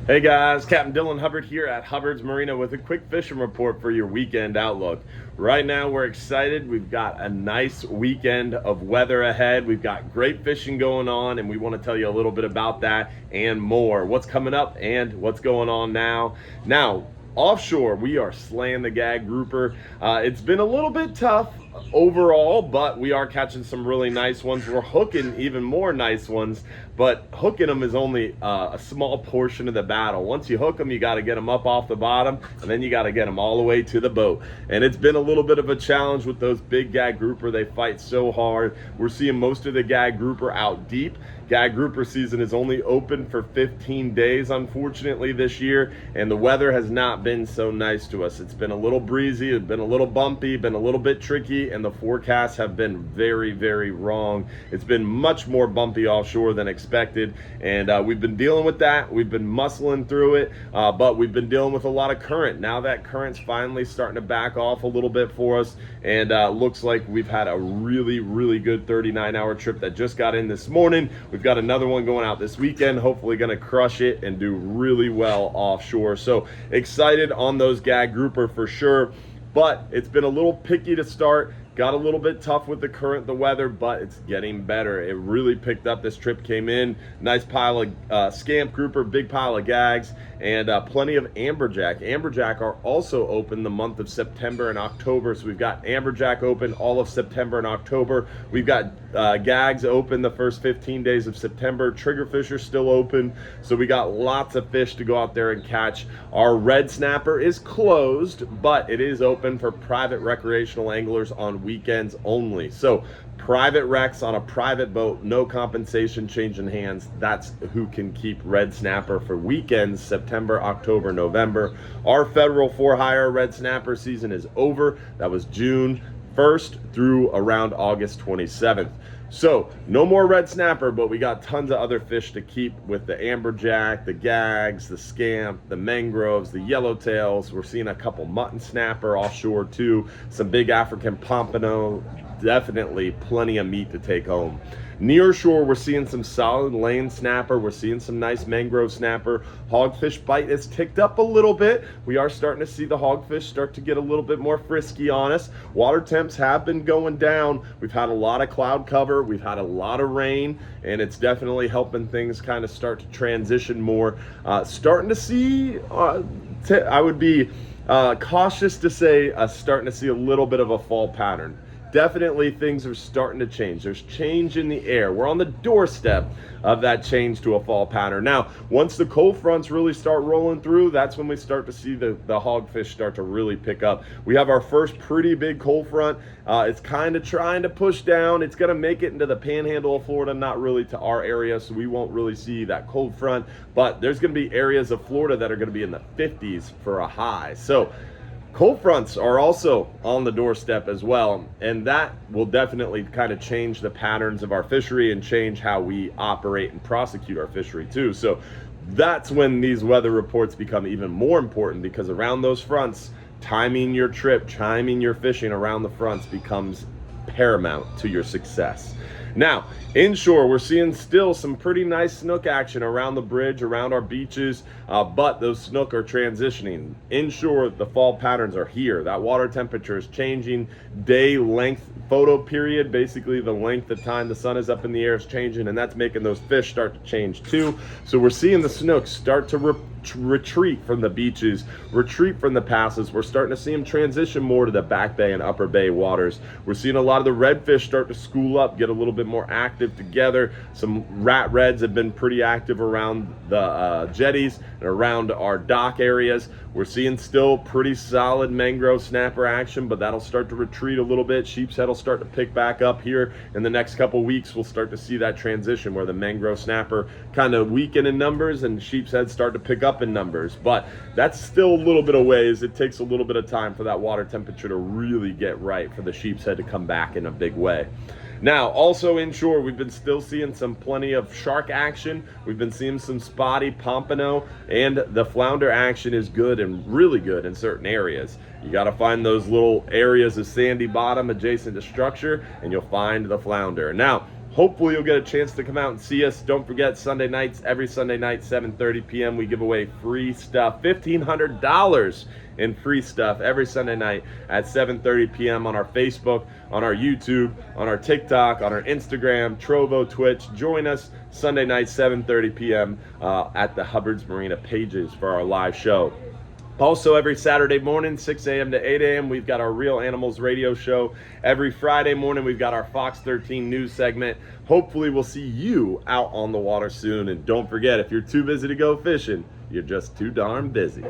Hey guys, Captain Dylan Hubbard here at Hubbard's Marina with a quick fishing report for your weekend outlook. Right now we're excited. We've got a nice weekend of weather ahead. We've got great fishing going on and we want to tell you a little bit about that and more. What's coming up and what's going on now. Offshore, we are slaying the gag grouper. It's been a little bit tough overall, but we are catching some really nice ones. We're hooking even more nice ones, but hooking them is only a small portion of the battle. Once you hook them, you got to get them up off the bottom, and then you got to get them all the way to the boat. And it's been a little bit of a challenge with those big gag grouper. They fight so hard. We're seeing most of the gag grouper out deep. Gag grouper season is only open for 15 days, unfortunately, this year, and the weather has not been so nice to us. It's been a little breezy, it's been a little bumpy, been a little bit tricky, and the forecasts have been very, very wrong. It's been much more bumpy offshore than expected, and we've been dealing with that. We've been muscling through it, but we've been dealing with a lot of current. Now that current's finally starting to back off a little bit for us, and looks like we've had a really, really good 39-hour trip that just got in this morning. We've got another one going out this weekend, hopefully going to crush it and do really well offshore. So excited on those gag grouper for sure, but it's been a little picky to start. Got a little bit tough with the current, the weather, but it's getting better. It really picked up. This trip came in, nice pile of scamp grouper, big pile of gags, and plenty of amberjack. Amberjack are also open the month of September and October, so we've got amberjack open all of September and October. We've got gags open the first 15 days of September. Triggerfish are still open, so we got lots of fish to go out there and catch. Our red snapper is closed, but it is open for private recreational anglers on weekends only. So private wrecks on a private boat, no compensation, changing hands. That's who can keep red snapper for weekends, September, October, November. Our federal for hire red snapper season is over. That was June 1st through around August 27th. So no more red snapper, but we got tons of other fish to keep with the amberjack, the gags, the scamp, the mangroves, the yellowtails. We're seeing a couple mutton snapper offshore too, some big African pompano. Definitely plenty of meat to take home. Nearshore, we're seeing some solid lane snapper. We're seeing some nice mangrove snapper. Hogfish bite has ticked up a little bit. We are starting to see the hogfish start to get a little bit more frisky on us. Water temps have been going down. We've had a lot of cloud cover. We've had a lot of rain, and it's definitely helping things kind of start to transition more. Starting to see, I would be cautious to say, starting to see a little bit of a fall pattern. Definitely things are starting to change. There's change in the air. We're on the doorstep of that change to a fall pattern. Now, once the cold fronts really start rolling through, that's when we start to see the hogfish start to really pick up. We have our first pretty big cold front. It's kind of trying to push down. It's going to make it into the panhandle of Florida, not really to our area, so we won't really see that cold front. But there's going to be areas of Florida that are going to be in the 50s for a high. So cold fronts are also on the doorstep as well, and that will definitely kind of change the patterns of our fishery and change how we operate and prosecute our fishery too. So that's when these weather reports become even more important, because around those fronts, timing your trip, timing your fishing around the fronts becomes paramount to your success. Now, inshore, we're seeing still some pretty nice snook action around the bridge, around our beaches, but those snook are transitioning. Inshore, the fall patterns are here. That water temperature is changing. Day length photo period, basically the length of time the sun is up in the air, is changing, and that's making those fish start to change too. So we're seeing the snooks start to retreat from the beaches, retreat from the passes. We're starting to see them transition more to the back bay and upper bay waters. We're seeing a lot of the redfish start to school up, get a little bit more active together. Some rat reds have been pretty active around the jetties and around our dock areas. We're seeing still pretty solid mangrove snapper action, but that'll start to retreat a little bit. Sheep's head will start to pick back up here in the next couple weeks. We'll start to see that transition where the mangrove snapper kind of weaken in numbers and sheep's head start to pick up in numbers, but that's still a little bit of ways. It takes a little bit of time for that water temperature to really get right for the sheep's head to come back in a big way. Now, also inshore, we've been still seeing some plenty of shark action. We've been seeing some spotty pompano, and the flounder action is good and really good in certain areas. You got to find those little areas of sandy bottom adjacent to structure, and you'll find the flounder. Now, Hopefully you'll get a chance to come out and see us. Don't forget, Sunday nights, every Sunday night, 7:30 p.m., we give away free stuff, $1,500 in free stuff every Sunday night at 7:30 p.m. on our Facebook, on our YouTube, on our TikTok, on our Instagram, Trovo, Twitch. Join us Sunday night, 7:30 p.m. At the Hubbard's Marina pages for our live show. Also, every Saturday morning, 6 a.m. to 8 a.m., we've got our Real Animals radio show. Every Friday morning, we've got our Fox 13 news segment. Hopefully, we'll see you out on the water soon. And don't forget, if you're too busy to go fishing, you're just too darn busy.